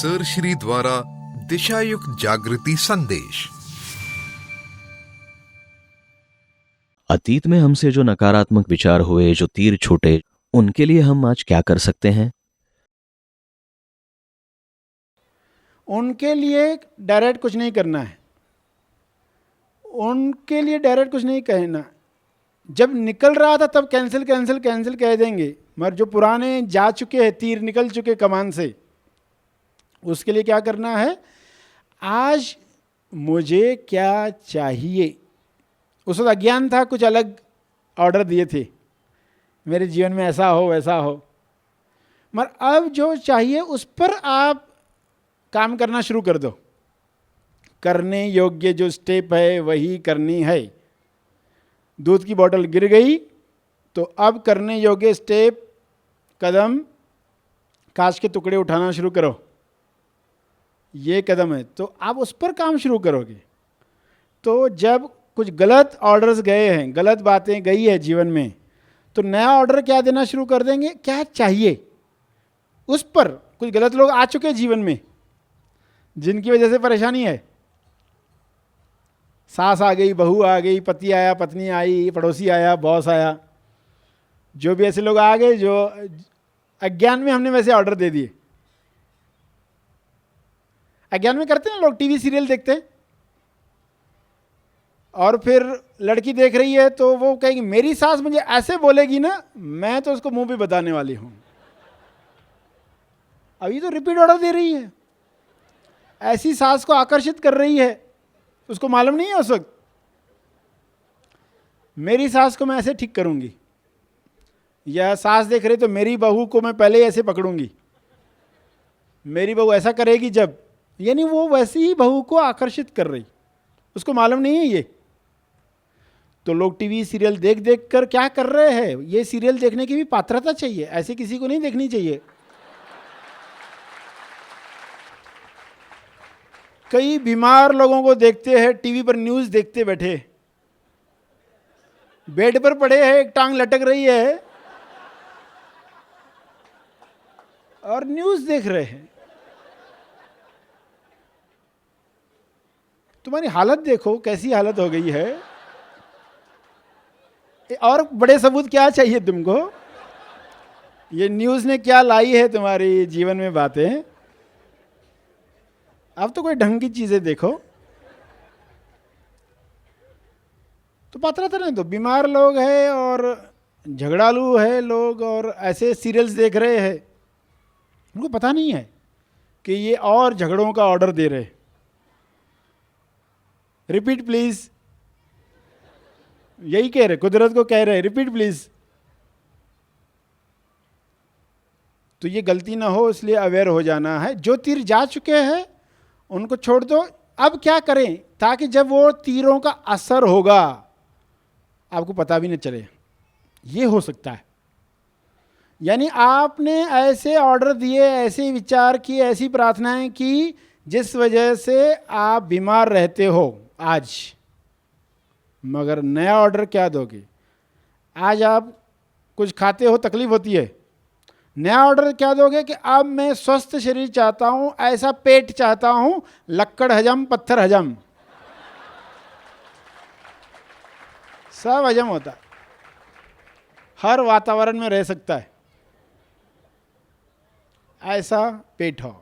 Sir Shri द्वारा दिशायुक्त जागृति संदेश। अतीत में हमसे जो नकारात्मक विचार हुए, जो तीर छूटे, उनके लिए हम आज क्या कर सकते हैं? उनके लिए डायरेक्ट कुछ नहीं करना है। उनके लिए डायरेक्ट कुछ नहीं कहना। जब निकल रहा था तब कैंसिल कैंसिल कैंसिल कह देंगे, मगर जो पुराने जा चुके हैं, तीर निकल चुके कमान से, उसके लिए क्या करना है? आज मुझे क्या चाहिए? उस वक्त अज्ञान था, कुछ अलग ऑर्डर दिए थे, मेरे जीवन में ऐसा हो वैसा हो, मगर अब जो चाहिए उस पर आप काम करना शुरू कर दो। करने योग्य जो स्टेप है वही करनी है। दूध की बोतल गिर गई तो अब करने योग्य स्टेप, कदम, कांच के टुकड़े उठाना शुरू करो, ये कदम है, तो आप उस पर काम शुरू करोगे। तो जब कुछ गलत ऑर्डर्स गए हैं, गलत बातें गई है जीवन में, तो नया ऑर्डर क्या देना शुरू कर देंगे? क्या चाहिए उस पर। कुछ गलत लोग आ चुके हैं जीवन में जिनकी वजह से परेशानी है। सास आ गई, बहू आ गई, पति आया, पत्नी आई, पड़ोसी आया, बॉस आया, जो भी ऐसे लोग आ गए जो अज्ञान में हमने वैसे ऑर्डर दे दिए। अज्ञान में करते हैं लोग, टीवी सीरियल देखते हैं और फिर लड़की देख रही है तो वो कहेगी मेरी सास मुझे ऐसे बोलेगी ना, मैं तो उसको मुंह भी बताने वाली हूं। अभी तो रिपीट ऑर्डर दे रही है, ऐसी सास को आकर्षित कर रही है, उसको मालूम नहीं है उस वक्त मेरी सास को मैं ऐसे ठीक करूंगी, या सास देख रही तो मेरी बहू को मैं पहले ही ऐसे पकड़ूंगी, मेरी बहू ऐसा करेगी जब, यानी वो वैसी ही बहू को आकर्षित कर रही, उसको मालूम नहीं है ये। तो लोग टीवी सीरियल देख देख कर क्या कर रहे हैं? ये सीरियल देखने की भी पात्रता चाहिए, ऐसे किसी को नहीं देखनी चाहिए। कई बीमार लोगों को देखते हैं टीवी पर, न्यूज़ देखते बैठे, बेड पर पड़े हैं, एक टांग लटक रही है और न्यूज़ देख रहे हैं। तुम्हारी हालत देखो कैसी हालत हो गई है। और बड़े सबूत क्या चाहिए तुमको? ये न्यूज़ ने क्या लाई है तुम्हारी जीवन में बातें? अब तो कोई ढंग की चीजें देखो। तो पात्रता नहीं, तो बीमार लोग हैं और झगड़ालू है लोग और ऐसे सीरियल्स देख रहे हैं, उनको पता नहीं है कि ये और झगड़ों का ऑर्डर दे रहे। रिपीट प्लीज, यही कह रहे, कुदरत को कह रहे रिपीट प्लीज। तो ये गलती ना हो इसलिए अवेयर हो जाना है। जो तीर जा चुके हैं उनको छोड़ दो। अब क्या करें ताकि जब वो तीरों का असर होगा आपको पता भी नहीं चले? ये हो सकता है, यानी आपने ऐसे ऑर्डर दिए, ऐसे विचार किए, ऐसी प्रार्थनाएं की जिस वजह से आप बीमार रहते हो आज, मगर नया ऑर्डर क्या दोगे? आज आप कुछ खाते हो, तकलीफ होती है, नया ऑर्डर क्या दोगे कि अब मैं स्वस्थ शरीर चाहता हूं, ऐसा पेट चाहता हूं, लक्कड़ हजम, पत्थर हजम, सब हजम होता है, हर वातावरण में रह सकता है, ऐसा पेट हो।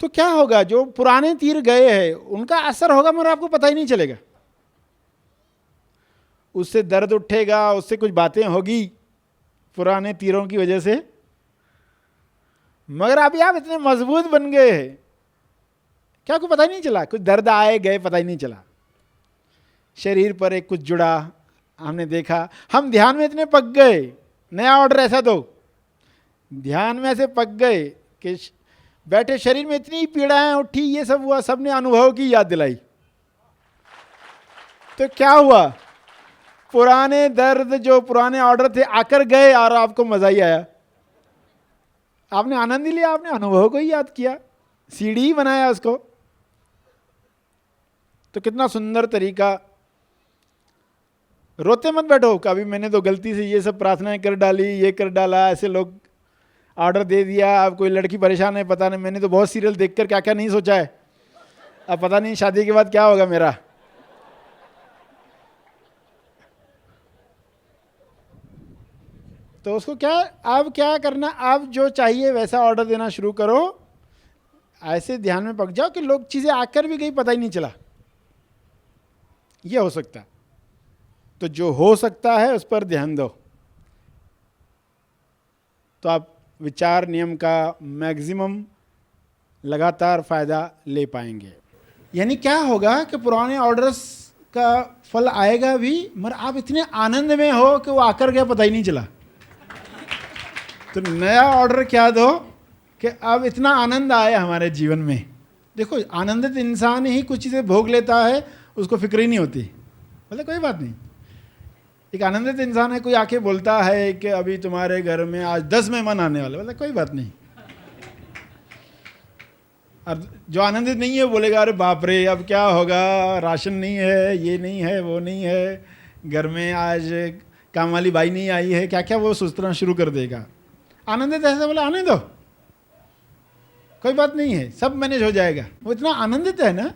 तो क्या होगा? जो पुराने तीर गए हैं उनका असर होगा मगर आपको पता ही नहीं चलेगा। उससे दर्द उठेगा, उससे कुछ बातें होगी पुराने तीरों की वजह से, मगर अभी आप इतने मजबूत बन गए हैं क्या आपको पता ही नहीं चला? कुछ दर्द आए गए पता ही नहीं चला, शरीर पर एक कुछ जुड़ा, हमने देखा। हम ध्यान में इतने पक गए, नया ऑर्डर ऐसा दो, ध्यान में ऐसे पक गए कि बैठे शरीर में इतनी पीड़ाएं उठी, ये सब हुआ, सबने अनुभव की याद दिलाई। तो क्या हुआ? पुराने दर्द जो पुराने ऑर्डर थे आकर गए और आपको मजा ही आया, आपने आनंद ही लिया, आपने अनुभव को ही याद किया, सीढ़ी ही बनाया उसको। तो कितना सुंदर तरीका। रोते मत बैठो कभी मैंने तो गलती से ये सब प्रार्थनाएं कर डाली, ये कर डाला, ऐसे लोग ऑर्डर दे दिया, अब कोई लड़की परेशान है, पता नहीं, मैंने तो बहुत सीरियल देखकर क्या क्या नहीं सोचा है, अब पता नहीं शादी के बाद क्या होगा मेरा। तो उसको क्या, अब क्या करना, अब जो चाहिए वैसा ऑर्डर देना शुरू करो। ऐसे ध्यान में पक जाओ कि लोग चीजें आकर भी गई पता ही नहीं चला, ये हो सकता। तो जो हो सकता है उस पर ध्यान दो, तो आप विचार नियम का मैक्सिमम लगातार फायदा ले पाएंगे। यानी क्या होगा कि पुराने ऑर्डर्स का फल आएगा भी, मगर आप इतने आनंद में हो कि वो आकर गया पता ही नहीं चला। तो नया ऑर्डर क्या दो कि अब इतना आनंद आया हमारे जीवन में। देखो, आनंदित इंसान ही कुछ चीज़ें भोग लेता है, उसको फिक्र ही नहीं होती, मतलब कोई बात नहीं। एक आनंदित इंसान है, कोई आके बोलता है कि अभी तुम्हारे घर में आज 10 मेहमान आने वाले, मतलब कोई बात नहीं। और जो आनंदित नहीं है बोलेगा अरे बाप रे अब क्या होगा, राशन नहीं है, ये नहीं है, वो नहीं है, घर में आज काम वाली बाई नहीं आई है, क्या क्या वो सोचना शुरू कर देगा। आनंदित ऐसा बोला आने दो, कोई बात नहीं है, सब मैनेज हो जाएगा। वो इतना आनंदित है ना,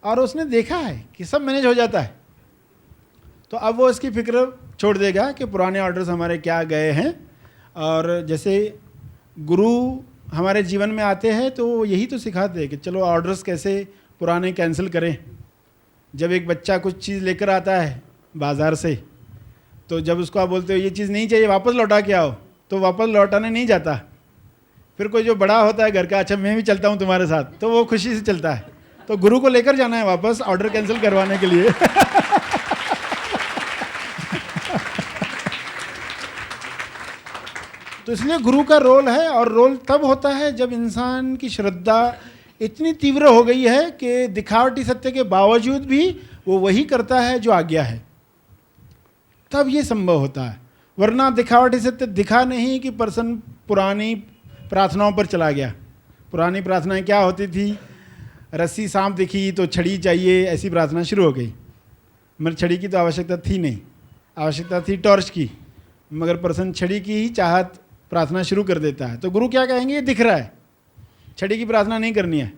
और उसने देखा है कि सब मैनेज हो जाता है, तो अब वो इसकी फिक्र छोड़ देगा कि पुराने ऑर्डर्स हमारे क्या गए हैं। और जैसे गुरु हमारे जीवन में आते हैं तो वो यही तो सिखाते हैं कि चलो ऑर्डर्स कैसे पुराने कैंसिल करें। जब एक बच्चा कुछ चीज़ लेकर आता है बाज़ार से, तो जब उसको आप बोलते हो ये चीज़ नहीं चाहिए, वापस लौटा के आओ, तो वापस लौटाने नहीं जाता। फिर कोई जो बड़ा होता है घर का, अच्छा मैं भी चलता हूँ तुम्हारे साथ, तो वो खुशी से चलता है। तो गुरु को लेकर जाना है वापस ऑर्डर कैंसिल करवाने के लिए। तो इसलिए गुरु का रोल है, और रोल तब होता है जब इंसान की श्रद्धा इतनी तीव्र हो गई है कि दिखावटी सत्य के बावजूद भी वो वही करता है जो आज्ञा है, तब ये संभव होता है। वरना दिखावटी सत्य दिखा नहीं कि पर्सन पुरानी प्रार्थनाओं पर चला गया। पुरानी प्रार्थनाएं क्या होती थी, रस्सी सांप दिखी तो छड़ी चाहिए, ऐसी प्रार्थना शुरू हो गई। मगर छड़ी की तो आवश्यकता थी नहीं, आवश्यकता थी टॉर्च की, मगर पर्सन छड़ी की ही चाहत प्रार्थना शुरू कर देता है। तो गुरु क्या कहेंगे, ये दिख रहा है, छड़ी की प्रार्थना नहीं करनी है,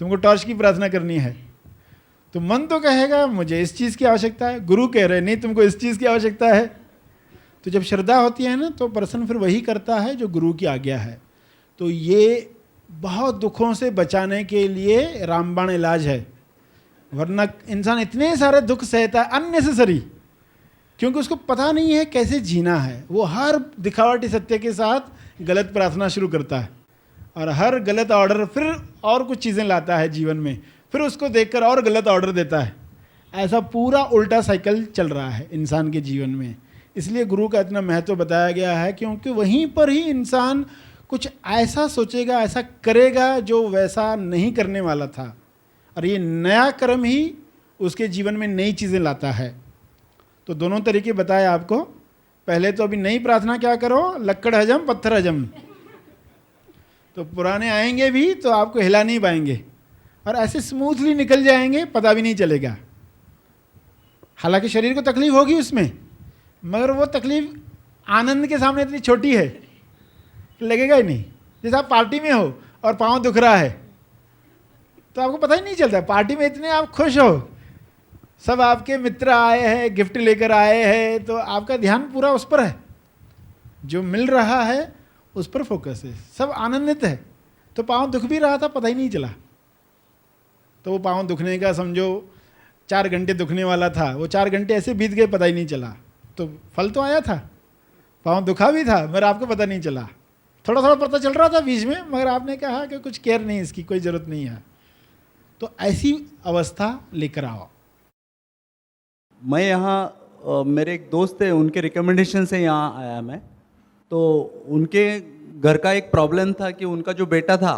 तुमको टॉर्च की प्रार्थना करनी है। तो मन तो कहेगा मुझे इस चीज़ की आवश्यकता है, गुरु कह रहे नहीं तुमको इस चीज़ की आवश्यकता है। तो जब श्रद्धा होती है ना, तो पर्सन फिर वही करता है जो गुरु की आज्ञा है। तो ये बहुत दुखों से बचाने के लिए रामबाण इलाज है। वरना इंसान इतने सारे दुख सहता है अननेसेसरी, क्योंकि उसको पता नहीं है कैसे जीना है। वो हर दिखावटी सत्य के साथ गलत प्रार्थना शुरू करता है, और हर गलत ऑर्डर फिर और कुछ चीज़ें लाता है जीवन में, फिर उसको देखकर और गलत ऑर्डर देता है। ऐसा पूरा उल्टा साइकिल चल रहा है इंसान के जीवन में। इसलिए गुरु का इतना महत्व बताया गया है, क्योंकि वहीं पर ही इंसान कुछ ऐसा सोचेगा, ऐसा करेगा जो वैसा नहीं करने वाला था, और ये नया कर्म ही उसके जीवन में नई चीज़ें लाता है। तो दोनों तरीके बताए आपको। पहले तो अभी नई प्रार्थना क्या करो, लक्कड़ हजम पत्थर हजम। तो पुराने आएंगे भी तो आपको हिला नहीं पाएंगे, और ऐसे स्मूथली निकल जाएंगे, पता भी नहीं चलेगा। हालांकि शरीर को तकलीफ होगी उसमें, मगर वो तकलीफ आनंद के सामने इतनी छोटी है कि लगेगा ही नहीं। जैसे आप पार्टी में हो और पाँव दुख रहा है, तो आपको पता ही नहीं चलता। पार्टी में इतने आप खुश हो, सब आपके मित्र आए हैं, गिफ्ट लेकर आए हैं, तो आपका ध्यान पूरा उस पर है, जो मिल रहा है उस पर फोकस है, सब आनंदित है। तो पाँव दुख भी रहा था, पता ही नहीं चला। तो वो पाँव दुखने का समझो 4 घंटे दुखने वाला था, वो 4 घंटे ऐसे बीत गए, पता ही नहीं चला। तो फल तो आया था, पाँव दुखा भी था, मगर आपको पता नहीं चला। थोड़ा थोड़ा पता चल रहा था बीच में, मगर आपने कहा कि कुछ केयर नहीं, इसकी कोई ज़रूरत नहीं है। तो ऐसी अवस्था लेकर आओ। मैं यहाँ मेरे एक दोस्त है, उनके रिकमेंडेशन से यहाँ आया मैं। तो उनके घर का एक प्रॉब्लम था कि उनका जो बेटा था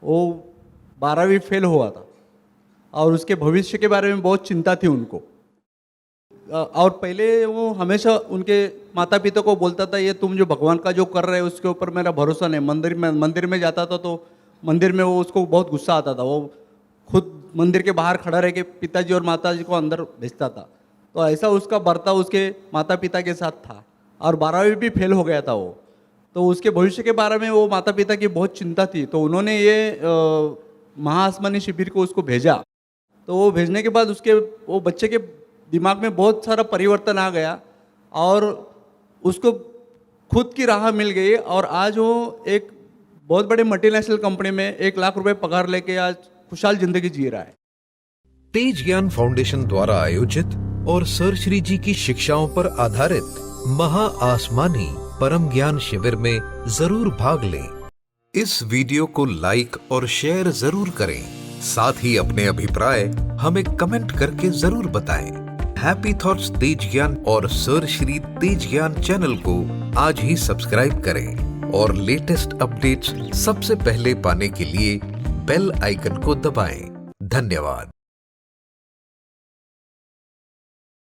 वो 12वीं फेल हुआ था, और उसके भविष्य के बारे में बहुत चिंता थी उनको। और पहले वो हमेशा उनके माता पिता को बोलता था, ये तुम जो भगवान का जो कर रहे हो उसके ऊपर मेरा भरोसा नहीं। मंदिर में जाता था तो मंदिर में वो उसको बहुत गुस्सा आता था, वो खुद मंदिर के बाहर खड़ा रह के पिताजी और माताजी को अंदर भेजता था। तो ऐसा उसका बर्ताव उसके माता पिता के साथ था, और 12वीं भी फेल हो गया था वो। तो उसके भविष्य के बारे में वो माता पिता की बहुत चिंता थी, तो उन्होंने ये महाआसमानी शिविर को उसको भेजा। तो वो भेजने के बाद वो बच्चे के दिमाग में बहुत सारा परिवर्तन आ गया और उसको खुद की राह मिल गई और आज वो एक बहुत बड़े मल्टीनेशनल कंपनी में 1 लाख रुपए पगार लेके आज खुशहाल जिंदगी जी रहा है। तेज ज्ञान फाउंडेशन द्वारा आयोजित और सर श्री जी की शिक्षाओं पर आधारित महा आसमानी परम ज्ञान शिविर में जरूर भाग लें। इस वीडियो को लाइक और शेयर जरूर करें। साथ ही अपने अभिप्राय हमें कमेंट करके जरूर बताएं। हैप्पी थॉट्स तेज ज्ञान और सर श्री तेज ज्ञान चैनल को आज ही सब्सक्राइब करें और लेटेस्ट अपडेट्स सबसे पहले पाने के लिए बेल आइकन को दबाएं। धन्यवाद।